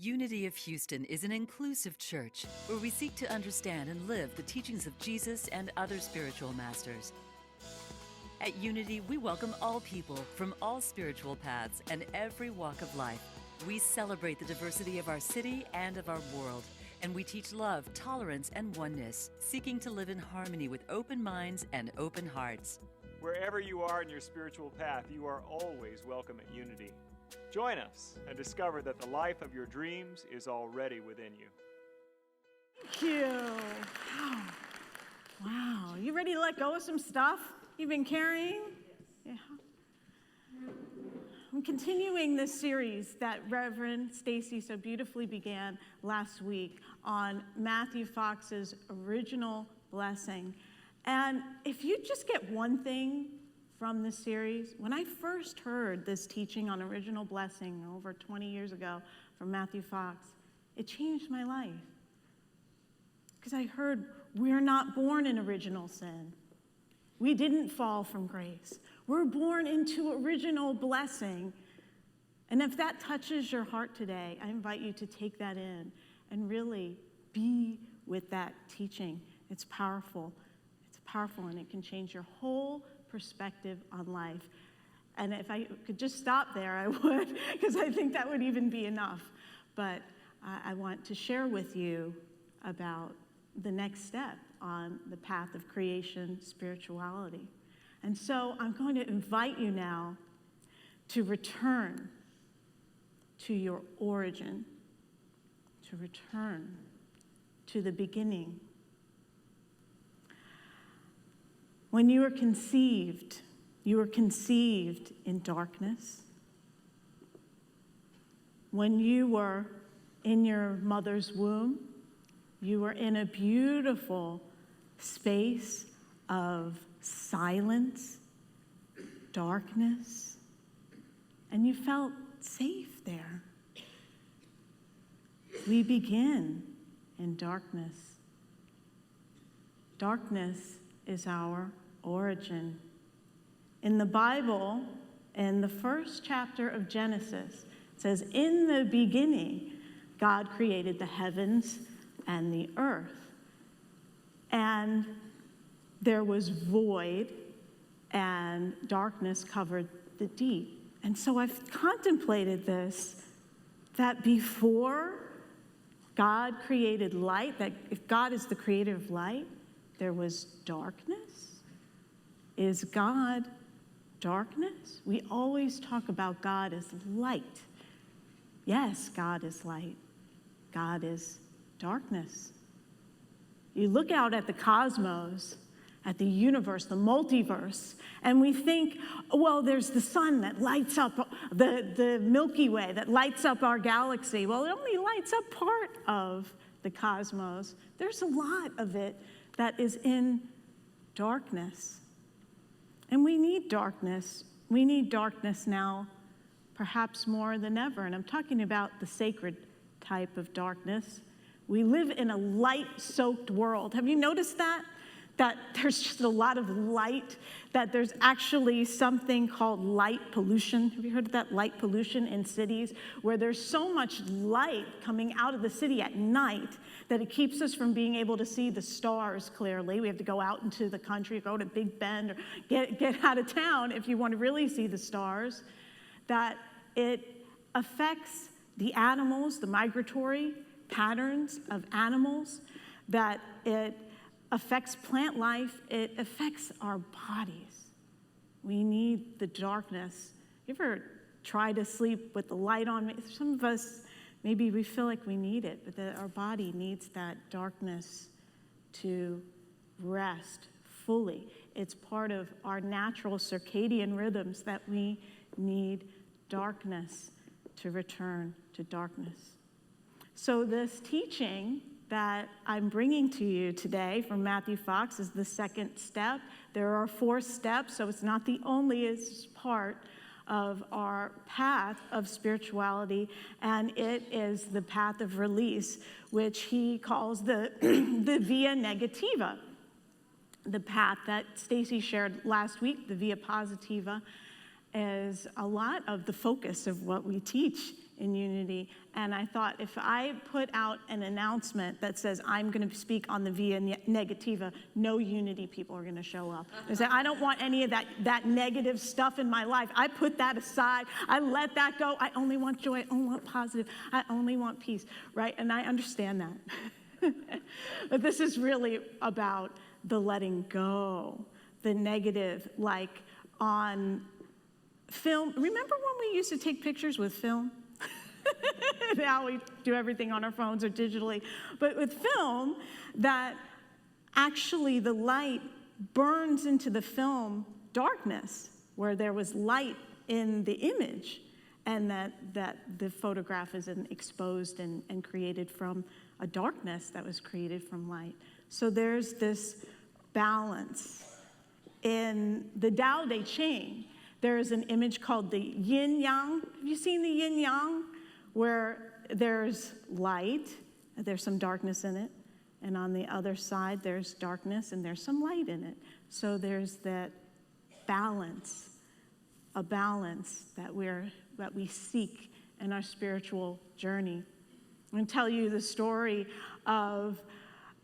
Unity of Houston is an inclusive church where we seek to understand and live the teachings of Jesus and other spiritual masters. At Unity, we welcome all people from all spiritual paths and every walk of life. We celebrate the diversity of our city and of our world, and we teach love, tolerance, and oneness, seeking to live in harmony with open minds and open hearts. Wherever you are in your spiritual path, you are always welcome at Unity. Join us and discover that the life of your dreams is already within you. Thank you. Wow. You ready to let go of some stuff you've been carrying? Yeah. I'm continuing this series that Reverend Stacy so beautifully began last week on Matthew Fox's original blessing. And if you just get one thing from this series, when I first heard this teaching on original blessing over 20 years ago from Matthew Fox, it changed my life. Because I heard we're not born in original sin. We didn't fall from grace. We're born into original blessing. And if that touches your heart today, I invite you to take that in and really be with that teaching. It's powerful. It's powerful, and it can change your whole perspective on life. And if I could just stop there, I would, because I think that would even be enough. But I want to share with you about the next step on the path of creation spirituality. And so I'm going to invite you now to return to your origin, to return to the beginning. When you were conceived in darkness. When you were in your mother's womb, you were in a beautiful space of silence, darkness, and you felt safe there. We begin in darkness. Darkness is our origin. In the Bible, in the first chapter of Genesis, it says, "In the beginning, God created the heavens and the earth. And there was void, and darkness covered the deep." And so I've contemplated this, that before God created light, that if God is the creator of light, there was darkness. Is God darkness? We always talk about God as light. Yes, God is light. God is darkness. You look out at the cosmos, at the universe, the multiverse, and we think, well, there's the sun that lights up the Milky Way, that lights up our galaxy. Well, it only lights up part of the cosmos. There's a lot of it that is in darkness. And we need darkness. We need darkness now, perhaps more than ever. And I'm talking about the sacred type of darkness. We live in a light-soaked world. Have you noticed that? That there's just a lot of light, that there's actually something called light pollution. Have you heard of that, light pollution in cities, where there's so much light coming out of the city at night that it keeps us from being able to see the stars clearly. We have to go out into the country, go to Big Bend, or get out of town if you want to really see the stars. That it affects the animals, the migratory patterns of animals, that it affects plant life, it affects our bodies. We need the darkness. You ever try to sleep with the light on? Some of us, maybe we feel like we need it, but that our body needs that darkness to rest fully. It's part of our natural circadian rhythms that we need darkness to return to darkness. So this teaching that I'm bringing to you today from Matthew Fox is the second step. There are 4 steps, so it's not the only part of our path of spirituality, and it is the path of release, which he calls the via negativa. The path that Stacy shared last week, the via positiva, is a lot of the focus of what we teach in unity. And I thought, if I put out an announcement that says I'm going to speak on the via negativa, no unity people are going to show up. They say, I don't want any of that negative stuff in my life. I put that aside. I let that go. I only want joy. I only want positive. I only want peace, right? And I understand that. But this is really about the letting go, the negative, like on film. Remember when we used to take pictures with film? Now we do everything on our phones or digitally. But with film, that actually the light burns into the film darkness, where there was light in the image, and that the photograph is exposed and created from a darkness that was created from light. So there's this balance. In the Tao Te Ching, there is an image called the yin-yang. Have you seen the yin-yang? Where there's light, there's some darkness in it, and on the other side there's darkness and there's some light in it. So there's that balance, a balance that we seek in our spiritual journey. I'm going to tell you the story of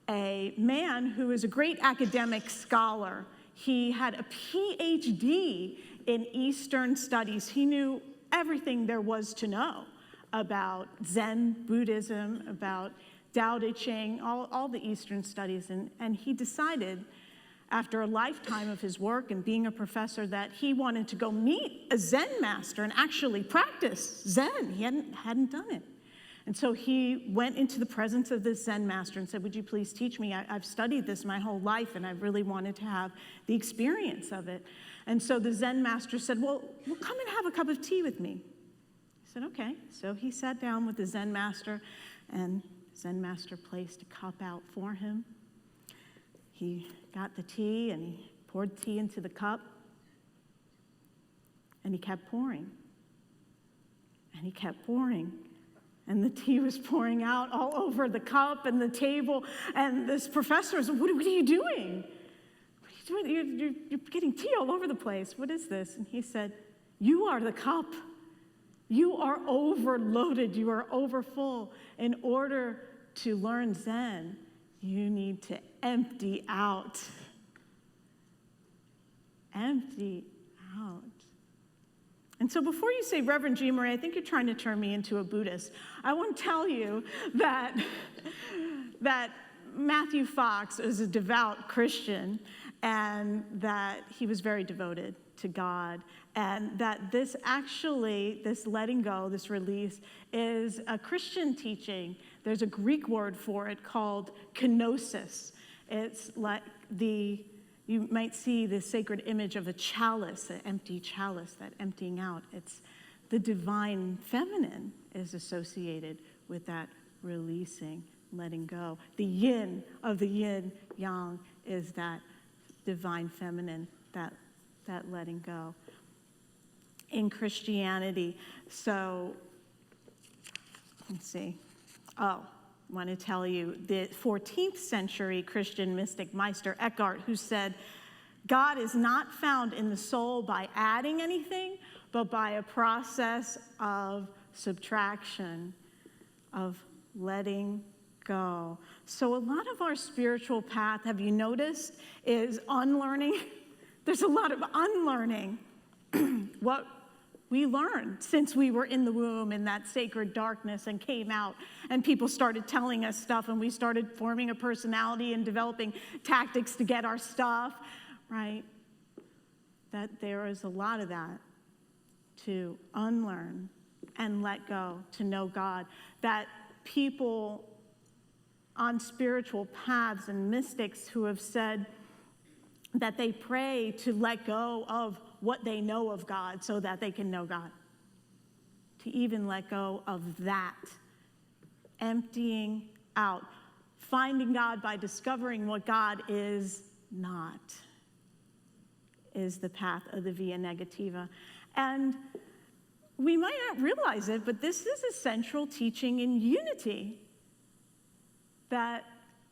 a man who is a great academic scholar. He had a PhD in Eastern studies. He knew everything there was to know about Zen Buddhism, about Tao Te Ching, all the Eastern studies. And he decided, after a lifetime of his work and being a professor, that he wanted to go meet a Zen master and actually practice Zen. He hadn't done it. And so he went into the presence of this Zen master and said, would you please teach me? I've studied this my whole life, and I really wanted to have the experience of it. And so the Zen master said, well, come and have a cup of tea with me. He said, okay. So he sat down with the Zen master, and the Zen master placed a cup out for him. He got the tea, and he poured tea into the cup, and he kept pouring. And he kept pouring. And the tea was pouring out all over the cup and the table. And this professor said, what are you doing? What are you doing? You're getting tea all over the place. What is this? And he said, you are the cup. You are overloaded. You are overfull. In order to learn Zen, you need to empty out. Empty out. And so before you say, Reverend Jeanmarie, I think you're trying to turn me into a Buddhist. I want to tell you that Matthew Fox is a devout Christian, and that he was very devoted to God, and that this letting go, this release, is a Christian teaching. There's a Greek word for it called kenosis. It's like you might see the sacred image of a chalice, an empty chalice, that emptying out. It's the divine feminine is associated with that releasing, letting go. The yin of the yin yang is that divine feminine, that letting go. In Christianity, so let's see. I want to tell you the 14th century Christian mystic Meister Eckhart, who said, God is not found in the soul by adding anything, but by a process of subtraction, of letting go. So a lot of our spiritual path, have you noticed, is unlearning. There's a lot of unlearning. What we learned since we were in the womb in that sacred darkness and came out, and people started telling us stuff, and we started forming a personality and developing tactics to get our stuff, right? That there is a lot of that to unlearn and let go, to know God. That people on spiritual paths and mystics who have said that they pray to let go of what they know of God so that they can know God. To even let go of that. Emptying out. Finding God by discovering what God is not. Is the path of the via negativa. And we might not realize it, but this is a central teaching in unity. That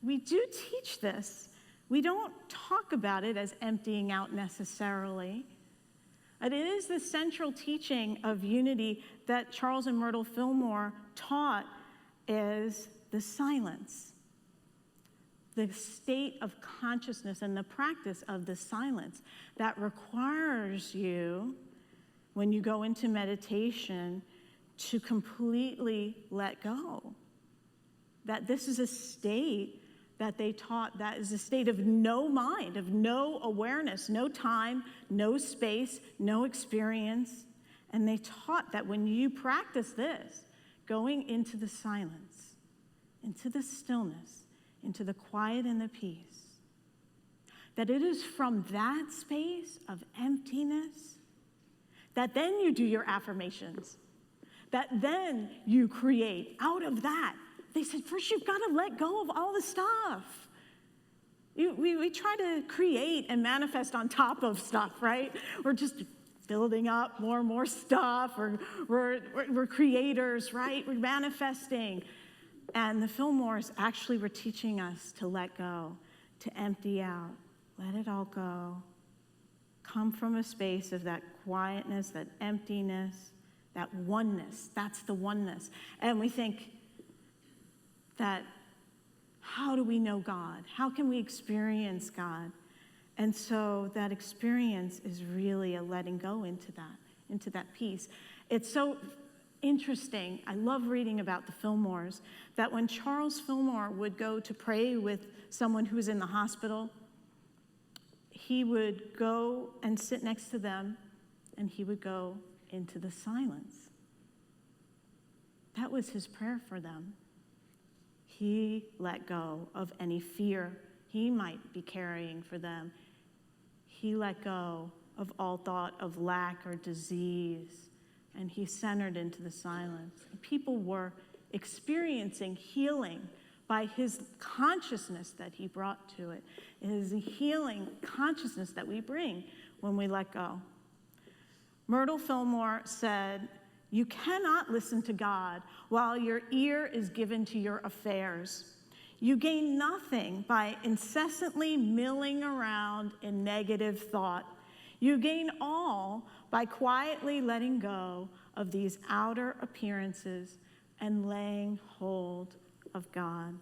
we do teach this. We don't talk about it as emptying out necessarily, It is the central teaching of unity that Charles and Myrtle Fillmore taught is the silence, the state of consciousness and the practice of the silence that requires you, when you go into meditation, to completely let go. That this is a state that they taught that is a state of no mind, of no awareness, no time, no space, no experience. And they taught that when you practice this, going into the silence, into the stillness, into the quiet and the peace, that it is from that space of emptiness that then you do your affirmations, that then you create out of that. They said, first you've got to let go of all the stuff. We try to create and manifest on top of stuff, right? We're just building up more and more stuff, or we're creators, right? We're manifesting. And the Fillmores actually were teaching us to let go, to empty out, let it all go. Come from a space of that quietness, that emptiness, that oneness. That's the oneness. And we think that, how do we know God? How can we experience God? And so that experience is really a letting go into that peace. It's so interesting. I love reading about the Fillmores, that when Charles Fillmore would go to pray with someone who was in the hospital, he would go and sit next to them, and he would go into the silence. That was his prayer for them. He let go of any fear he might be carrying for them. He let go of all thought of lack or disease, and he centered into the silence. And people were experiencing healing by his consciousness that he brought to it. It is a healing consciousness that we bring when we let go. Myrtle Fillmore said, "You cannot listen to God while your ear is given to your affairs. You gain nothing by incessantly milling around in negative thought. You gain all by quietly letting go of these outer appearances and laying hold of God."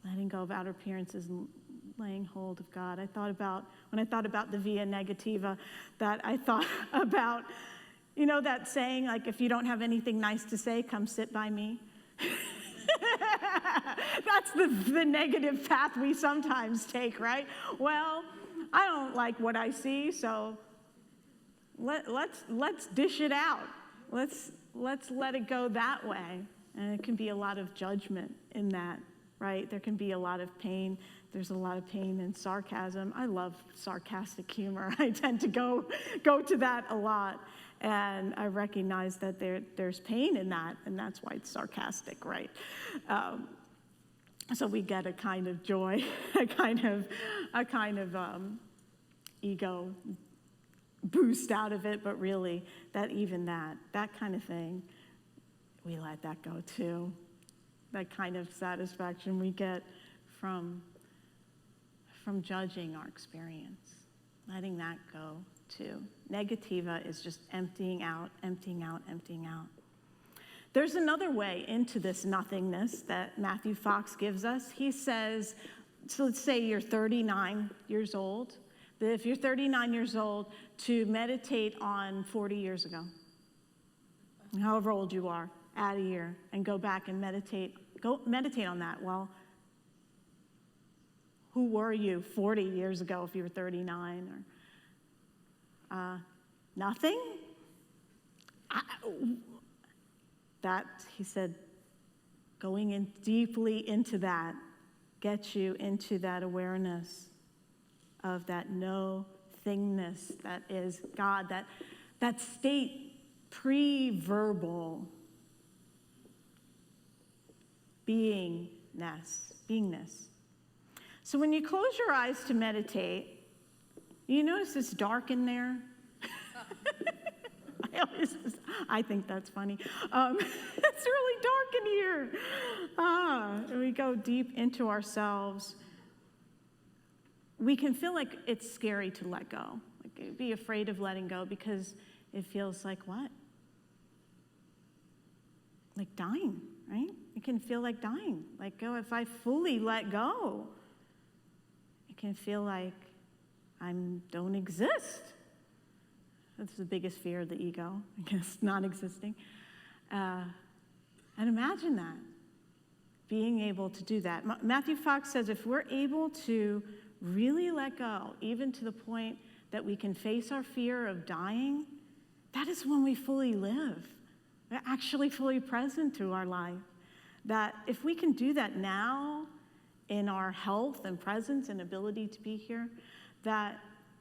Letting go of outer appearances and laying hold of God. When I thought about the via negativa, that I thought about, that saying, like, if you don't have anything nice to say, come sit by me. That's the negative path we sometimes take, right? Well, I don't like what I see, so let's dish it out. Let's let it go that way. And it can be a lot of judgment in that, right? There can be a lot of pain. There's a lot of pain in sarcasm. I love sarcastic humor. I tend to go to that a lot. And I recognize that there's pain in that, and that's why it's sarcastic, right? So we get a kind of joy, a kind of ego boost out of it, but really that kind of thing, we let that go too. That kind of satisfaction we get from judging our experience, letting that go too. Negativa is just emptying out, emptying out, emptying out. There's another way into this nothingness that Matthew Fox gives us. He says, so let's say you're 39 years old, that if you're 39 years old, to meditate on 40 years ago, however old you are, add a year, and go back and meditate. Go meditate on that. Well, who were you 40 years ago if you were 39? Or nothing? He said, going in deeply into that gets you into that awareness of that no-thingness that is God, that state pre-verbal beingness. So when you close your eyes to meditate, you notice it's dark in there. I think that's funny. It's really dark in here. And we go deep into ourselves. we can feel like it's scary to let go, like be afraid of letting go because it feels like what? Like dying, right? It can feel like dying. Like, oh, if I fully let go, it can feel like I don't exist. That's the biggest fear of the ego, I guess, not existing. And imagine that, being able to do that. Matthew Fox says if we're able to really let go, even to the point that we can face our fear of dying, that is when we fully live. We're actually fully present to our life. That if we can do that now in our health and presence and ability to be here, that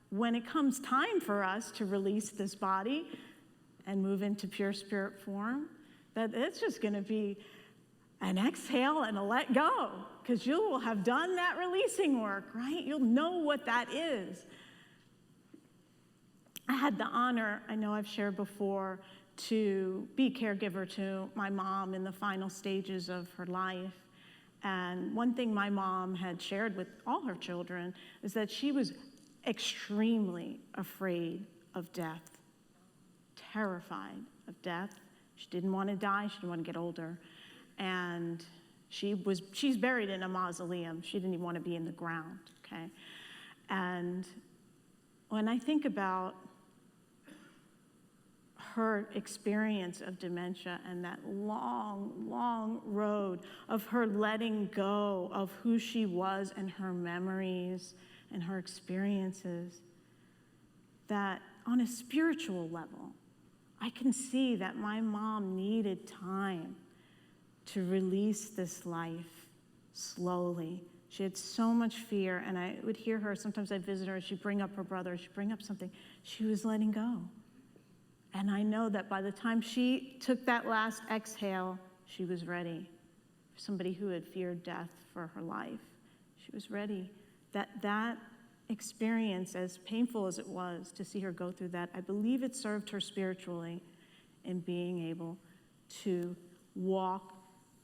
when it comes time for us to release this body and move into pure spirit form, that it's just going to be an exhale and a let go, because you will have done that releasing work, right? You'll know what that is. I had the honor, I know I've shared before, to be caregiver to my mom in the final stages of her life. And one thing my mom had shared with all her children is that she was extremely afraid of death, terrified of death. She didn't want to die. She didn't want to get older. And she's buried in a mausoleum. She didn't even want to be in the ground, okay? And when I think about her experience of dementia and that long, long road of her letting go of who she was and her memories and her experiences, that on a spiritual level, I can see that my mom needed time to release this life slowly. She had so much fear, and I would hear her, sometimes I'd visit her, she'd bring up her brother, she'd bring up something. She was letting go. And I know that by the time she took that last exhale, she was ready. For somebody who had feared death for her life, she was ready. That experience, as painful as it was to see her go through that, I believe it served her spiritually in being able to walk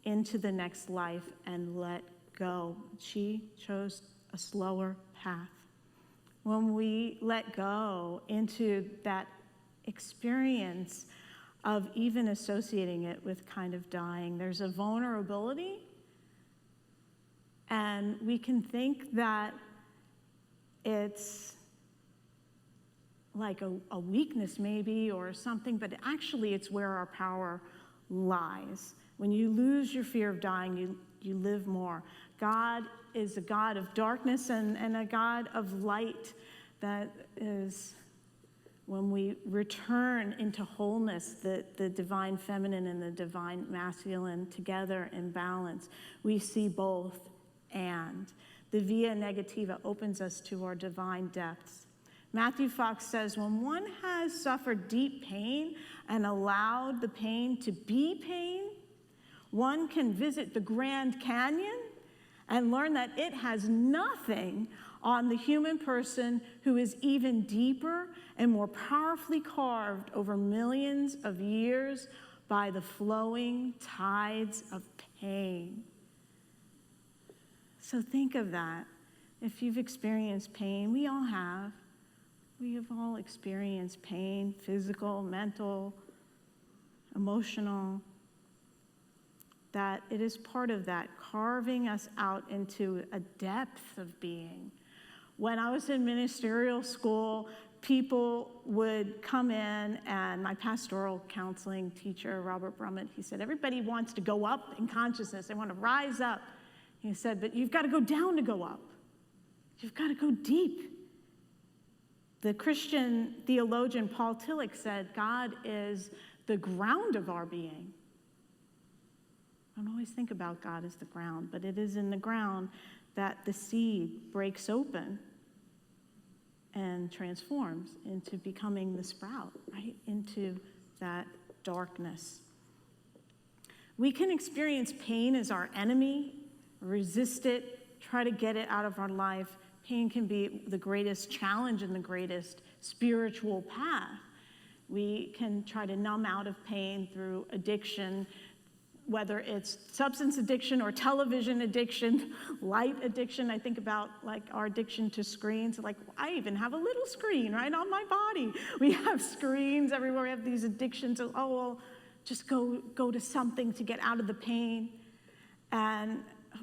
into the next life and let go. She chose a slower path. When we let go into that experience of even associating it with kind of dying, there's a vulnerability, and we can think that it's like a weakness maybe or something, but actually it's where our power lies. When you lose your fear of dying, you live more. God is a God of darkness and a God of light. That is, when we return into wholeness, the divine feminine and the divine masculine together in balance, we see both and. The via negativa opens us to our divine depths. Matthew Fox says, when one has suffered deep pain and allowed the pain to be pain, one can visit the Grand Canyon and learn that it has nothing on the human person who is even deeper and more powerfully carved over millions of years by the flowing tides of pain. So think of that. If you've experienced pain, we all have. We have all experienced pain, physical, mental, emotional. That it is part of that, carving us out into a depth of being. When I was in ministerial school, people would come in, and my pastoral counseling teacher, Robert Brummett, he said, everybody wants to go up in consciousness. They want to rise up. He said, but you've got to go down to go up. You've got to go deep. The Christian theologian Paul Tillich said, God is the ground of our being. I don't always think about God as the ground, but it is in the ground that the seed breaks open and transforms into becoming the sprout, right? Into that darkness. We can experience pain as our enemy, resist it, try to get it out of our life. Pain can be the greatest challenge and the greatest spiritual path. We can try to numb out of pain through addiction. whether it's substance addiction or television addiction, light addiction. I think about like our addiction to screens. Like I even have a little screen right on my body. We have screens everywhere. We have these addictions of, oh, well, just go to something to get out of the pain. And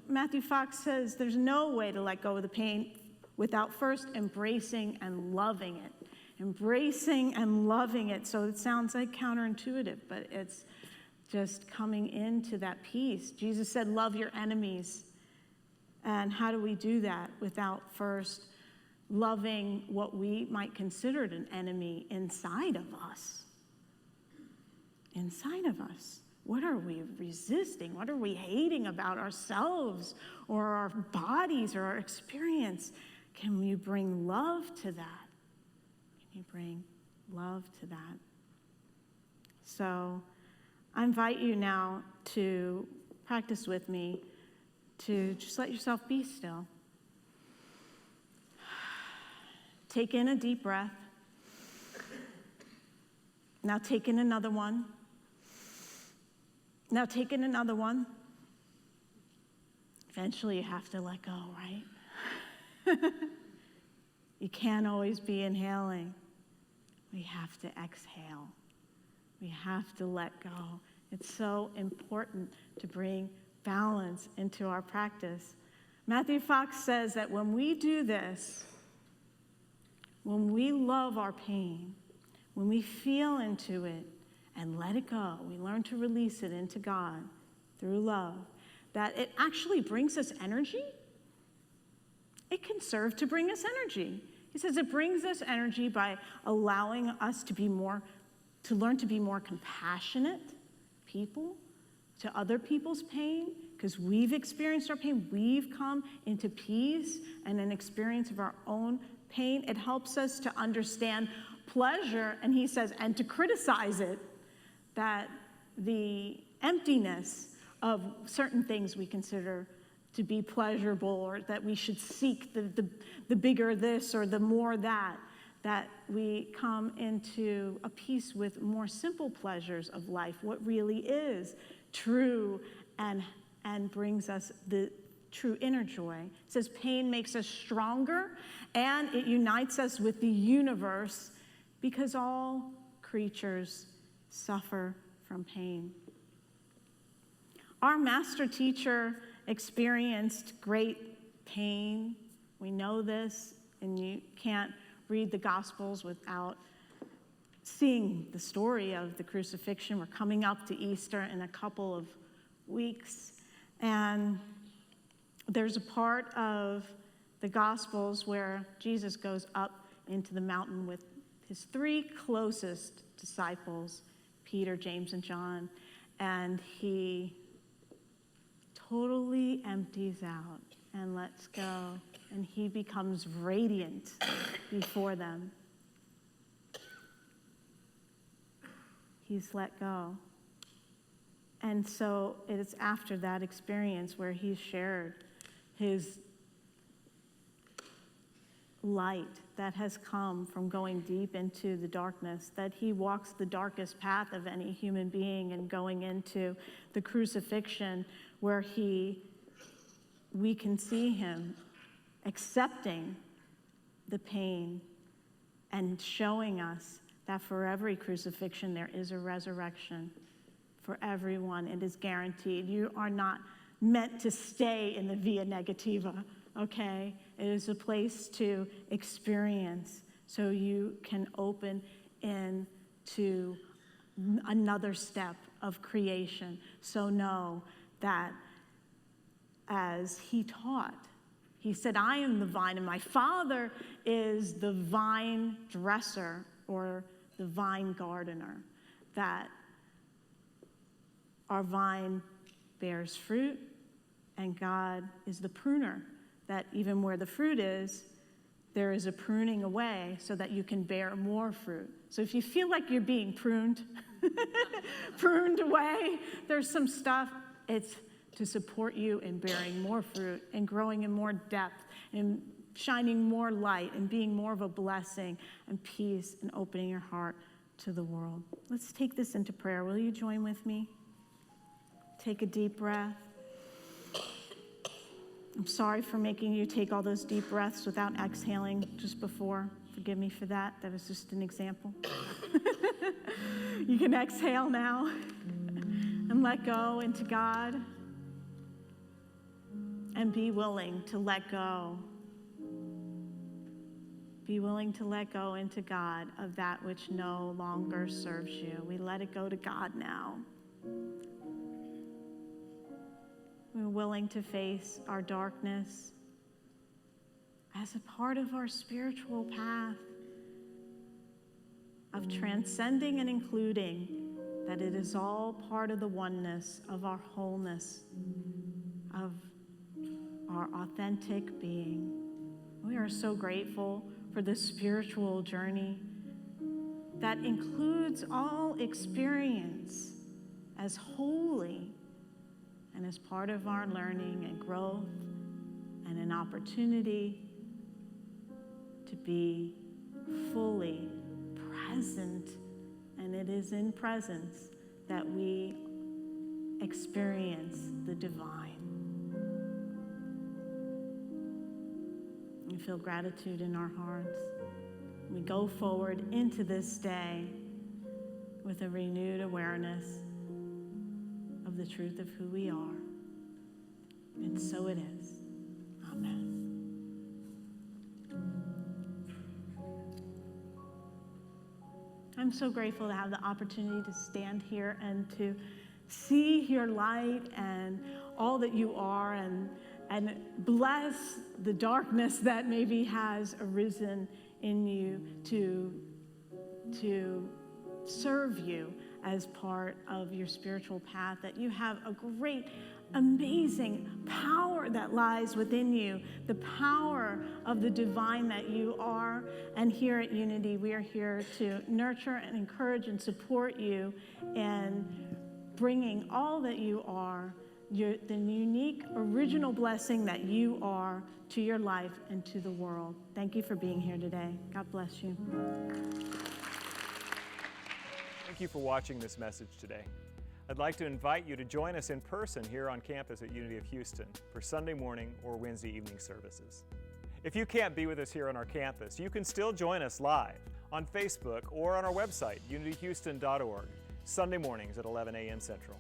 Matthew Fox says there's no way to let go of the pain without first embracing and loving it. Embracing and loving it. So it sounds like counterintuitive, but it's just coming into that peace. Jesus said, love your enemies. And how do we do that without first loving what we might consider an enemy inside of us? Inside of us. What are we resisting? What are we hating about ourselves or our bodies or our experience? Can you bring love to that? Can you bring love to that? So I invite you now to practice with me to just let yourself be still. Take in a deep breath. Now take in another one. Now take in another one. Eventually you have to let go, right? You can't always be inhaling. We have to exhale. We have to let go. It's so important to bring balance into our practice. Matthew Fox says that when we do this, when we love our pain, when we feel into it and let it go, we learn to release it into God through love, that it actually brings us energy. It can serve to bring us energy. He says it brings us energy by allowing us to learn to be more compassionate people to other people's pain, because we've experienced our pain. We've come into peace and an experience of our own pain. It helps us to understand pleasure, and he says, and to criticize it, that the emptiness of certain things we consider to be pleasurable, or that we should seek the bigger this or the more that we come into a peace with more simple pleasures of life, what really is true and brings us the true inner joy. It says pain makes us stronger and it unites us with the universe because all creatures suffer from pain. Our master teacher experienced great pain. We know this, and you can't read the Gospels without seeing the story of the crucifixion. We're coming up to Easter in a couple of weeks, and there's a part of the Gospels where Jesus goes up into the mountain with his three closest disciples, Peter, James, and John, and he totally empties out and lets go, and he becomes radiant before them. He's let go. And so it is after that experience where he shared his light that has come from going deep into the darkness, that he walks the darkest path of any human being and going into the crucifixion where we can see him accepting the pain and showing us that for every crucifixion there is a resurrection. For everyone, it is guaranteed. You are not meant to stay in the via negativa, okay? It is a place to experience so you can open into another step of creation. So know that as he taught, he said, I am the vine and my Father is the vine dresser or the vine gardener, that our vine bears fruit and God is the pruner, that even where the fruit is, there is a pruning away so that you can bear more fruit. So if you feel like you're being pruned, pruned away, there's some stuff, it's to support you in bearing more fruit and growing in more depth and shining more light and being more of a blessing and peace and opening your heart to the world. Let's take this into prayer. Will you join with me? Take a deep breath. I'm sorry for making you take all those deep breaths without exhaling just before. Forgive me for that. That was just an example. You can exhale now and let go into God and be willing to let go. Be willing to let go into God of that which no longer serves you. We let it go to God now. We're willing to face our darkness as a part of our spiritual path of transcending and including that it is all part of the oneness of our wholeness, of our authentic being. We are so grateful for this spiritual journey that includes all experience as holy and as part of our learning and growth and an opportunity to be fully present. And it is in presence that we experience the divine. We feel gratitude in our hearts. We go forward into this day with a renewed awareness of the truth of who we are. And so it is. Amen. I'm so grateful to have the opportunity to stand here and to see your light and all that you are, and bless the darkness that maybe has arisen in you to serve you as part of your spiritual path, that you have a great, amazing power that lies within you, the power of the divine that you are. And here at Unity, we are here to nurture and encourage and support you in bringing all that you are, the unique, original blessing that you are, to your life and to the world. Thank you for being here today. God bless you. Thank you for watching this message today. I'd like to invite you to join us in person here on campus at Unity of Houston for Sunday morning or Wednesday evening services. If you can't be with us here on our campus, you can still join us live on Facebook or on our website, unityhouston.org, Sunday mornings at 11 a.m. Central.